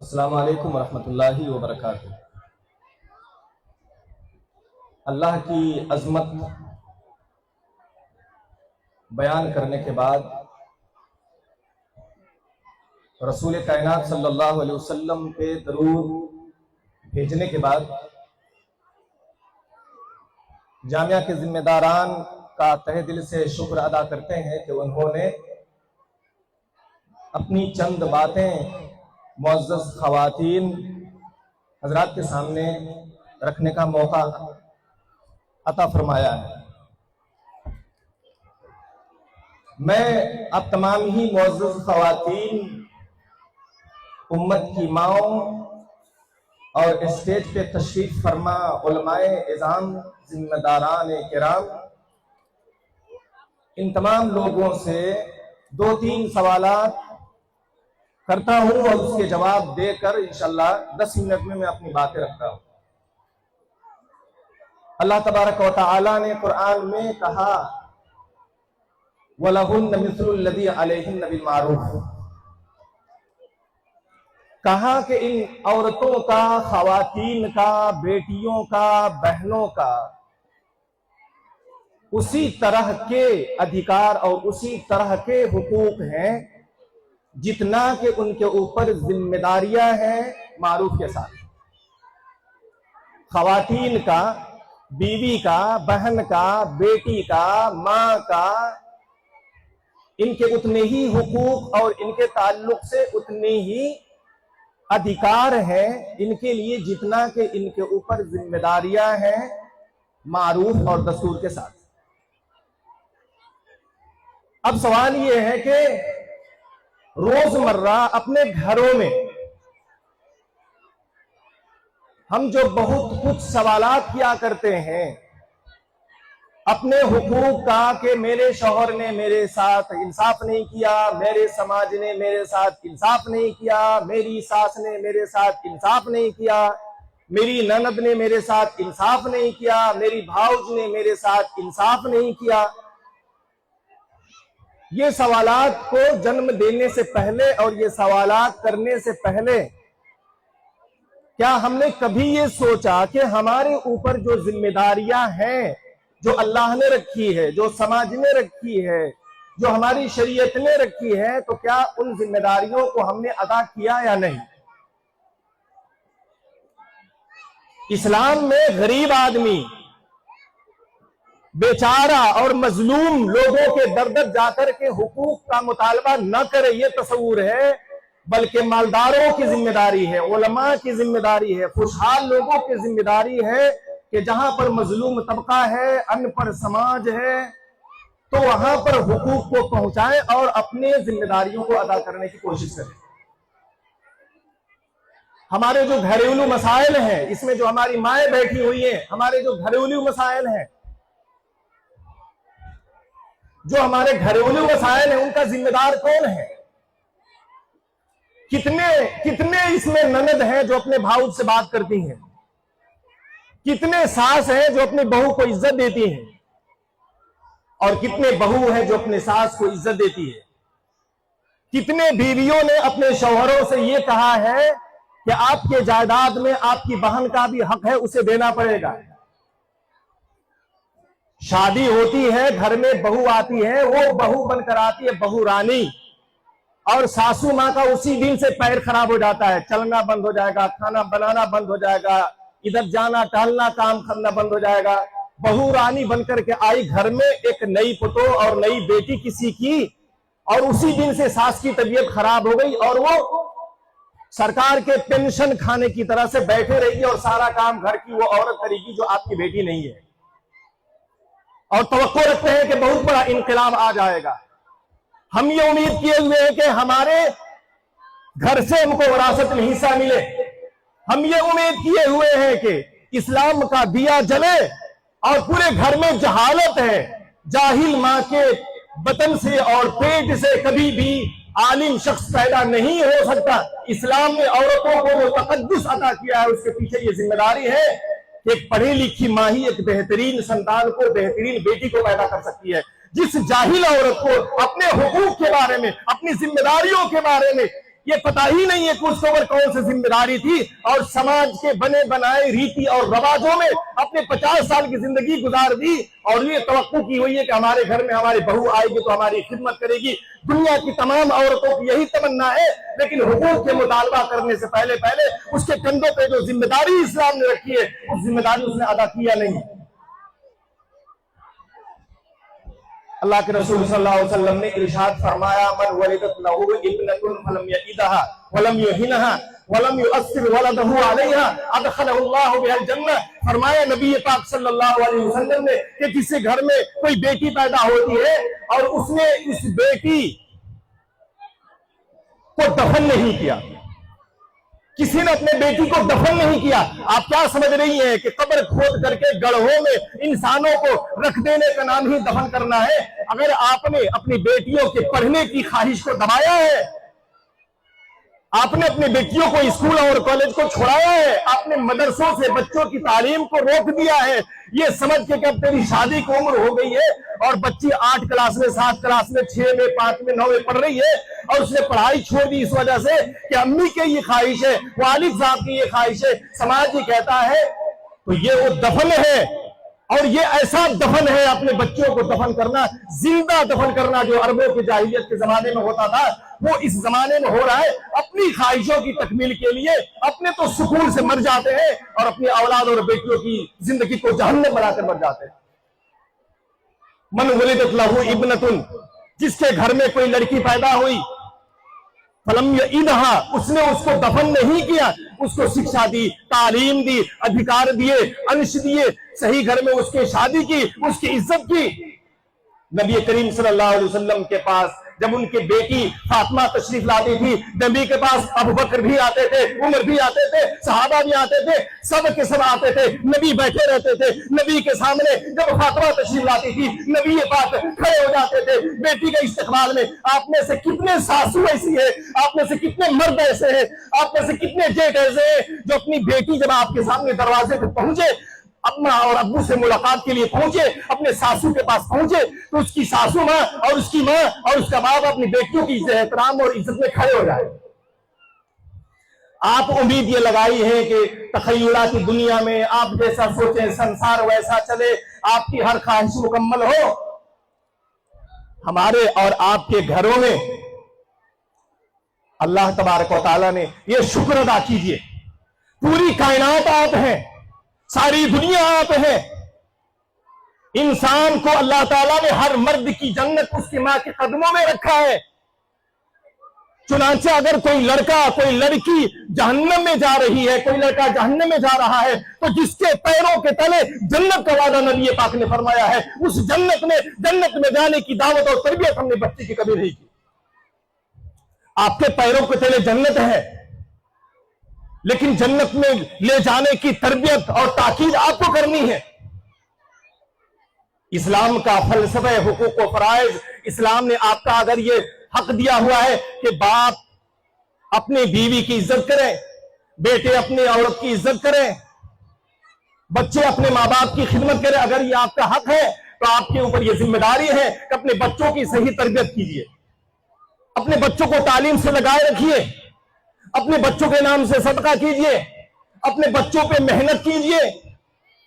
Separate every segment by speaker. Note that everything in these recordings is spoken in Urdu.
Speaker 1: السلام علیکم ورحمۃ اللہ وبرکاتہ۔ اللہ کی عظمت بیان کرنے کے بعد رسول کائنات صلی اللہ علیہ وسلم پہ درود بھیجنے کے بعد جامعہ کے ذمہ داران کا تہہ دل سے شکر ادا کرتے ہیں کہ انہوں نے اپنی چند باتیں معزز خواتین حضرات کے سامنے رکھنے کا موقع عطا فرمایا ہے۔ میں اب تمام ہی معزز خواتین، امت کی ماؤں اور اسٹیج پہ تشریف فرما علماء اعظام، ذمہ داران کرام، ان تمام لوگوں سے 2-3 سوالات کرتا ہوں اور اس کے جواب دے کر انشاءاللہ 10 منٹ میں اپنی باتیں رکھتا ہوں۔ اللہ تبارک و تعالی نے قرآن میں کہا وَلَهُنَّ مِثْلُ الَّذِي عَلَيْهِنَّ بِالْمَعْرُوفِ، کہا کہ ان عورتوں کا، خواتین کا، بیٹیوں کا، بہنوں کا اسی طرح کے ادھیکار اور اسی طرح کے حقوق ہیں جتنا کہ ان کے اوپر ذمہ داریاں ہیں معروف کے ساتھ۔ خواتین کا، بیوی کا، بہن کا، بیٹی کا، ماں کا، ان کے اتنے ہی حقوق اور ان کے تعلق سے اتنے ہی ادھیکار ہیں ان کے لیے جتنا کہ ان کے اوپر ذمہ داریاں ہیں معروف اور دستور کے ساتھ۔ اب سوال یہ ہے کہ روزمرہ اپنے گھروں میں ہم جو بہت کچھ سوالات کیا کرتے ہیں اپنے حقوق کا کہ میرے شوہر نے میرے ساتھ انصاف نہیں کیا، میرے سماج نے میرے ساتھ انصاف نہیں کیا، میری ساس نے میرے ساتھ انصاف نہیں کیا، میری نند نے میرے ساتھ انصاف نہیں کیا، میری بھاؤج نے میرے ساتھ انصاف نہیں کیا۔ یہ سوالات کو جنم دینے سے پہلے اور یہ سوالات کرنے سے پہلے کیا ہم نے کبھی یہ سوچا کہ ہمارے اوپر جو ذمہ داریاں ہیں، جو اللہ نے رکھی ہے، جو سماج نے رکھی ہے، جو ہماری شریعت نے رکھی ہے، تو کیا ان ذمہ داریوں کو ہم نے ادا کیا یا نہیں؟ اسلام میں غریب آدمی، بیچارہ اور مظلوم لوگوں کے در در جا کر کے حقوق کا مطالبہ نہ کرے یہ تصور ہے، بلکہ مالداروں کی ذمہ داری ہے، علماء کی ذمہ داری ہے، خوشحال لوگوں کی ذمہ داری ہے کہ جہاں پر مظلوم طبقہ ہے، ان پڑھ سماج ہے، تو وہاں پر حقوق کو پہنچائیں اور اپنے ذمہ داریوں کو ادا کرنے کی کوشش کریں۔ ہمارے جو گھریلو مسائل ہیں، اس میں جو ہماری مائیں بیٹھی ہوئی ہیں، ہمارے جو گھریلو مسائل ہیں، جو ہمارے گھریلو مسائل ہیں، ان کا ذمہ دار کون ہے؟ کتنے اس میں نند ہیں جو اپنے بھاؤ سے بات کرتی ہیں؟ کتنے ساس ہیں جو اپنی بہو کو عزت دیتی ہیں؟ اور کتنے بہو ہیں جو اپنے ساس کو عزت دیتی ہے؟ کتنے بیویوں نے اپنے شوہروں سے یہ کہا ہے کہ آپ کے جائیداد میں آپ کی بہن کا بھی حق ہے، اسے دینا پڑے گا؟ شادی ہوتی ہے، گھر میں بہو آتی ہے، وہ بہو بن کر آتی ہے بہو رانی، اور ساسو ماں کا اسی دن سے پیر خراب ہو جاتا ہے، چلنا بند ہو جائے گا، کھانا بنانا بند ہو جائے گا، ادھر جانا ٹہلنا کام کرنا بند ہو جائے گا۔ بہو رانی بن کر کے آئی گھر میں، ایک نئی پتو اور نئی بیٹی کسی کی، اور اسی دن سے ساس کی طبیعت خراب ہو گئی اور وہ سرکار کے پینشن کھانے کی طرح سے بیٹھے رہے گی اور سارا کام گھر کی وہ عورت کرے گی جو آپ کی بیٹی نہیں ہے، اور توقع رکھتے ہیں کہ بہت بڑا انقلاب آ جائے گا۔ ہم یہ امید کیے ہوئے ہیں کہ ہمارے گھر سے ہم کو وراثت میں حصہ ملے، ہم یہ امید کیے ہوئے ہیں کہ اسلام کا دیا جلے، اور پورے گھر میں جہالت ہے، جاہل ماں کے بطن سے اور پیٹ سے کبھی بھی عالم شخص پیدا نہیں ہو سکتا۔ اسلام نے عورتوں کو جو تقدس عطا کیا ہے، اس کے پیچھے یہ ذمہ داری ہے کہ ایک پڑھی لکھی ماں ہی ایک بہترین سنتان کو، بہترین بیٹی کو پیدا کر سکتی ہے۔ جس جاہل عورت کو اپنے حقوق کے بارے میں، اپنی ذمہ داریوں کے بارے میں یہ پتہ ہی نہیں ہے کہ اس کے اوپر کون سی ذمہ داری تھی، اور سماج کے بنے بنائے ریتی اور رواجوں میں اپنے 50 سال کی زندگی گزار دی، اور یہ توقع کی ہوئی ہے کہ ہمارے گھر میں ہماری بہو آئے گی تو ہماری خدمت کرے گی۔ دنیا کی تمام عورتوں کی یہی تمنا ہے، لیکن حقوق کے مطالبہ کرنے سے پہلے اس کے کندھوں پہ جو ذمہ داری اسلام نے رکھی ہے اس ذمہ داری اس نے ادا کیا نہیں۔ اللہ کے رسول صلی اللہ علیہ وسلم نے ارشاد فرمایا، من ولدت له ابنة فلم يئدها ولم يهنها ولم يؤثر ولده عليها ادخله الله بها الجنہ۔ فرمایا نبی پاک صلی اللہ علیہ وسلم نے کہ کسی گھر میں کوئی بیٹی پیدا ہوتی ہے اور اس نے اس بیٹی کو دفن نہیں کیا، کسی نے اپنے بیٹی کو دفن نہیں کیا، آپ کیا سمجھ رہی ہیں کہ قبر کھود کر کے گڑھوں میں انسانوں کو رکھ دینے کا نام ہی دفن کرنا ہے؟ اگر آپ نے اپنی بیٹیوں کے پڑھنے کی خواہش کو دبایا ہے، آپ نے اپنی بیٹیوں کو اسکول اور کالج کو چھوڑایا ہے، آپ نے مدرسوں سے بچوں کی تعلیم کو روک دیا ہے، یہ سمجھ کے کہ اب تیری شادی کی عمر ہو گئی ہے اور بچی 8 کلاس میں 7 کلاس میں 6 میں 5 میں 9 میں پڑھ رہی ہے، اور اس نے پڑھائی چھوڑ دی اس وجہ سے کہ امی کی یہ خواہش ہے، والد صاحب کی یہ خواہش ہے، سماج یہ کہتا ہے، تو یہ وہ دفن ہے۔ اور یہ ایسا دفن ہے، اپنے بچوں کو دفن کرنا، زندہ دفن کرنا، جو عربوں کے جاہلیت کے زمانے میں ہوتا تھا وہ اس زمانے میں ہو رہا ہے۔ اپنی خواہشوں کی تکمیل کے لیے اپنے تو سکون سے مر جاتے ہیں اور اپنی اولاد اور بیٹیوں کی زندگی کو جہنم بنا کر مر جاتے ہیں۔ من ولدت له ابنة، جس کے گھر میں کوئی لڑکی پیدا ہوئی، فلم یعیدها، اس نے اس کو دفن نہیں کیا، اس کو شکشا دی، تعلیم دی، ادھیکار دیے، انش دیے، صحیح گھر میں اس کی شادی کی، اس کی عزت کی۔ نبی کریم صلی اللہ علیہ وسلم کے پاس جب ان کی بیٹی فاطمہ تشریف لاتی تھی، نبی کے پاس ابو بکر بھی آتے تھے، عمر بھی آتے تھے، صحابہ بھی آتے تھے، سب کے سب آتے تھے، نبی بیٹھے رہتے تھے۔ نبی کے سامنے جب فاطمہ تشریف لاتی تھی، نبی پاک کھڑے ہو جاتے تھے بیٹی کے استقبال میں۔ آپ میں سے کتنے ساسو ایسی ہیں، آپ میں سے کتنے مرد ایسے ہیں، آپ میں سے کتنے جیٹ ایسے ہیں جو اپنی بیٹی جب آپ کے سامنے دروازے پہ پہنچے، اماں اور ابو سے ملاقات کے لیے پہنچے، اپنے ساسو کے پاس پہنچے، تو اس کی ساسو ماں اور اس کی ماں اور اس کا باپ اپنی بیٹیوں کی احترام اور عزت میں کھڑے ہو جائے۔ آپ امید یہ لگائی ہے کہ تخیلات کی دنیا میں آپ جیسا سوچیں، سنسار ویسا چلے، آپ کی ہر خواہش مکمل ہو۔ ہمارے اور آپ کے گھروں میں اللہ تبارک و تعالیٰ نے یہ شکر ادا کیجئے، پوری کائنات آپ ہیں، ساری دنیا آپ ہے۔ انسان کو اللہ تعالیٰ نے ہر مرد کی جنت اس کی ماں کے قدموں میں رکھا ہے۔ چنانچہ اگر کوئی لڑکا کوئی لڑکی جہنم میں جا رہی ہے، کوئی لڑکا جہنم میں جا رہا ہے، تو جس کے پیروں کے تلے جنت کا وعدہ نبی پاک نے فرمایا ہے، اس جنت میں جانے کی دعوت اور تربیت ہم نے بچے کی کبھی نہیں کی۔ آپ کے پیروں کے تلے جنت ہے، لیکن جنت میں لے جانے کی تربیت اور تاکید آپ کو کرنی ہے۔ اسلام کا فلسفہ حقوق و فرائض، اسلام نے آپ کا اگر یہ حق دیا ہوا ہے کہ باپ اپنی بیوی کی عزت کریں، بیٹے اپنی عورت کی عزت کریں، بچے اپنے ماں باپ کی خدمت کریں، اگر یہ آپ کا حق ہے تو آپ کے اوپر یہ ذمہ داری ہے کہ اپنے بچوں کی صحیح تربیت کیجیے، اپنے بچوں کو تعلیم سے لگائے رکھیے، اپنے بچوں کے نام سے صدقہ کیجئے، اپنے بچوں پہ محنت کیجئے۔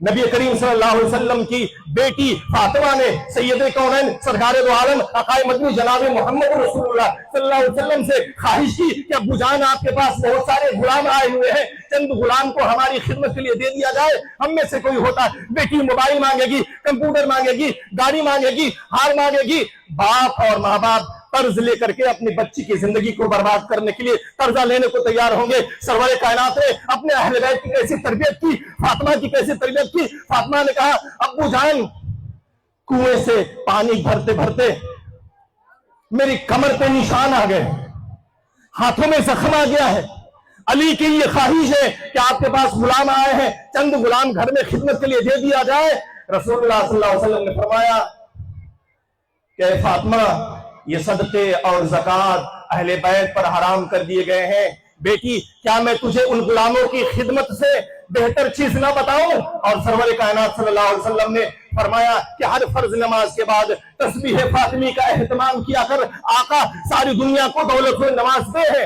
Speaker 1: نبی کریم صلی اللہ علیہ وسلم کی بیٹی فاطمہ نے سید کونین سرکار دو عالم آقائے مدنی جناب محمد رسول اللہ صلی اللہ علیہ وسلم سے خواہش کی کہ ابو جان آپ کے پاس بہت سارے غلام آئے ہوئے ہیں، چند غلام کو ہماری خدمت کے لیے دے دیا جائے۔ ہم میں سے کوئی ہوتا، بیٹی موبائل مانگے گی، کمپیوٹر مانگے گی، گاڑی مانگے گی، ہار مانگے گی۔ باپ اور ماں باپ قرض لے کر کے اپنی بچی کی زندگی کو برباد کرنے کے لیے قرضہ لینے کو تیار ہوں گے۔ سرور کائنات نے اپنے اہل بیت کی کیسی تربیت کی، فاطمہ کی کیسی تربیت کی۔ فاطمہ نے کہا ابو جان کنویں سے پانی بھرتے بھرتے میری کمر پہ نشان آ گئے، ہاتھوں میں زخم آ گیا ہے، علی کی یہ خواہش ہے کہ آپ کے پاس غلام آئے ہیں، چند غلام گھر میں خدمت کے لیے دے دیا جائے۔ رسول اللہ صلی اللہ علیہ وسلم نے فرمایا کہ فاطمہ یہ صدقے اور زکوٰۃ اہل بیت پر حرام کر دیے گئے ہیں، بیٹی کیا میں تجھے ان غلاموں کی خدمت سے بہتر چیز نہ بتاؤں؟ اور سرور کائنات صلی اللہ علیہ وسلم نے فرمایا کہ ہر فرض نماز کے بعد تسبیح فاطمی کا اہتمام کیا کر، آقا ساری دنیا کو دولت و نوازتے ہیں،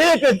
Speaker 1: 1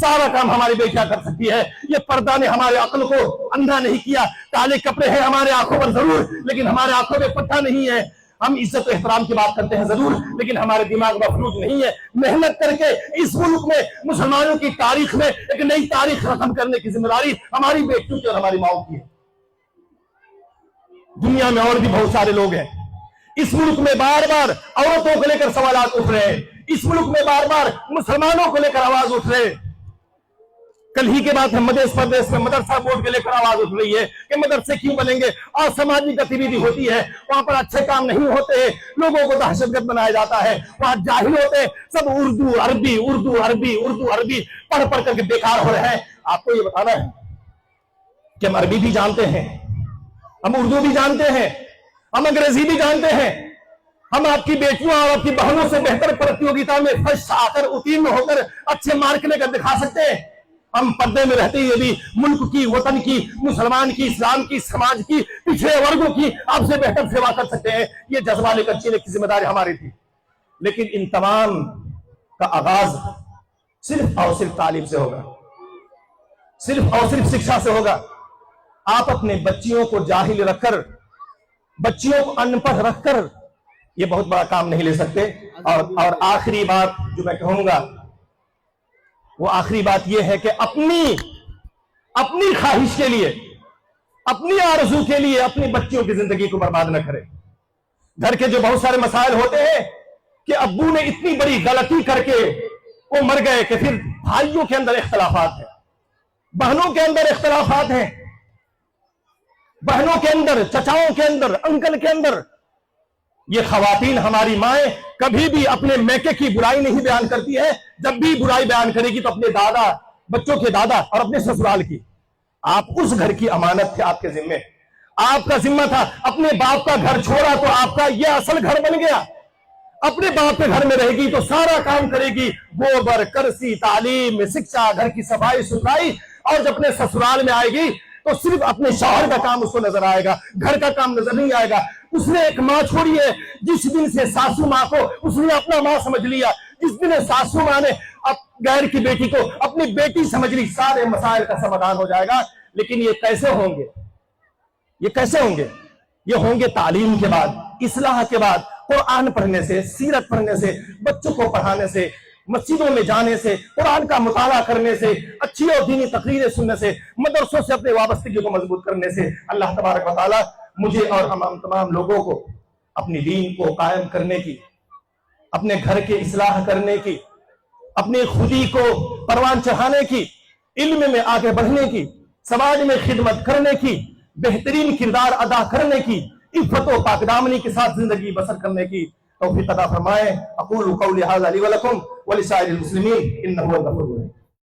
Speaker 1: سارا کام ہماری بیٹیاں کر سکتی ہے. یہ پردہ نے ہمارے عقل کو اندھا نہیں کیا. کالے کپڑے ہیں ہمارے آنکھوں پر ضرور، لیکن ہمارے آنکھوں میں پٹھا نہیں ہے. ہم عزت و احترام کی بات کرتے ہیں ضرور، لیکن ہمارے دماغ مفلوج نہیں ہے. محنت کر کے اس ملک میں مسلمانوں کی تاریخ میں ایک نئی تاریخ رقم کرنے کی ذمہ داری ہماری بیٹیوں کی اور ہماری ماؤں کی ہے. دنیا میں اور بھی بہت سارے لوگ ہیں. اس ملک میں بار بار عورتوں کو لے کر سوالات اٹھ رہے ہیں. اس ملک میں بار بار مسلمانوں کو لے کر آواز اٹھ رہے ہیں. کل ہی کے بعد مدھیہ پردیش میں مدرسہ بورڈ کے لے کر آواز اٹھ رہی ہے کہ مدرسے کیوں بنیں گے، اور سماجی گتیویدھی ہوتی ہے وہاں پر اچھے کام نہیں ہوتے ہیں، لوگوں کو دہشت گرد بنایا جاتا ہے، وہاں جاہل ہوتے ہیں، سب اردو عربی اردو عربی اردو عربی پڑھ پڑھ کر کے بیکار ہو رہے ہیں. آپ کو یہ بتانا ہے کہ ہم عربی بھی جانتے ہیں، ہم اردو بھی جانتے ہیں، ہم انگریزی بھی جانتے ہیں. ہم آپ کی بیٹیوں اور آپ کی بہنوں سے بہتر پرتیوگتا میں فرسٹ آ کر اتیرن ہو کر اچھے مارک لے کر دکھا سکتے ہیں. ہم پردے میں رہتے ہوئے بھی ملک کی، وطن کی، مسلمان کی، اسلام کی، سماج کی، پچھڑے ورگوں کی آپ سے بہتر سیوا کر سکتے ہیں. یہ جذبہ لے کر چلنے کی ذمہ داری ہماری تھی. لیکن ان تمام کا آغاز صرف اور صرف تعلیم سے ہوگا، صرف اور صرف شکشا سے ہوگا. آپ اپنے بچیوں کو جاہل رکھ کر، بچیوں کو ان پڑھ رکھ کر یہ بہت بڑا کام نہیں لے سکتے. اور آخری بات جو میں کہوں گا وہ آخری بات یہ ہے کہ اپنی خواہش کے لیے، اپنی آرزو کے لیے اپنی بچیوں کی زندگی کو برباد نہ کرے. گھر کے جو بہت سارے مسائل ہوتے ہیں کہ ابو نے اتنی بڑی غلطی کر کے وہ مر گئے کہ پھر بھائیوں کے اندر اختلافات ہیں، بہنوں کے اندر اختلافات ہیں، بہنوں کے اندر، چچاؤں کے اندر، انکل کے اندر. یہ خواتین ہماری مائیں کبھی بھی اپنے میکے کی برائی نہیں بیان کرتی ہے. جب بھی برائی بیان کرے گی تو اپنے دادا، بچوں کے دادا اور اپنے سسرال کی. آپ اس گھر کی امانت تھے، آپ کے ذمے، آپ کا ذمہ تھا. اپنے باپ کا گھر چھوڑا تو آپ کا یہ اصل گھر بن گیا. اپنے باپ کے گھر میں رہے گی تو سارا کام کرے گی، گوبر کرسی، تعلیم، شکشا، گھر کی صفائی ستھرائی. اور جب اپنے سسرال میں آئے گی تو صرف اپنے شوہر کا کام اس کو نظر آئے گا، گھر کا کام نظر نہیں آئے گا. اس نے ایک ماں چھوڑی ہے، جس دن سے ساسو ماں کو اس نے اپنا ماں سمجھ لیا، جس دن ساسو ماں نے غیر کی بیٹی کو اپنی بیٹی سمجھ لی، سارے مسائل کا سمادھان ہو جائے گا. لیکن یہ کیسے ہوں گے؟ یہ کیسے ہوں گے؟ یہ ہوں گے تعلیم کے بعد، اصلاح کے بعد، قرآن پڑھنے سے، سیرت پڑھنے سے، بچوں کو پڑھانے سے، مسجدوں میں جانے سے، قرآن کا مطالعہ کرنے سے، اچھی اور دینی تقریریں سننے سے، مدرسوں سے اپنے وابستگی کو مضبوط کرنے سے. اللہ تبارک و تعالی مجھے اور ہم تمام لوگوں کو اپنی دین کو قائم کرنے کی، اپنے گھر کے اصلاح کرنے کی، اپنی خودی کو پروان چڑھانے کی، علم میں آگے بڑھنے کی، سماج میں خدمت کرنے کی، بہترین کردار ادا کرنے کی، عفت و پاکدامنی کے ساتھ زندگی بسر کرنے کی توفیق عطا فرمائے. اقول قولی ھذا لی ولکم ولسائر المسلمین انہ هو الغفور الرحیم.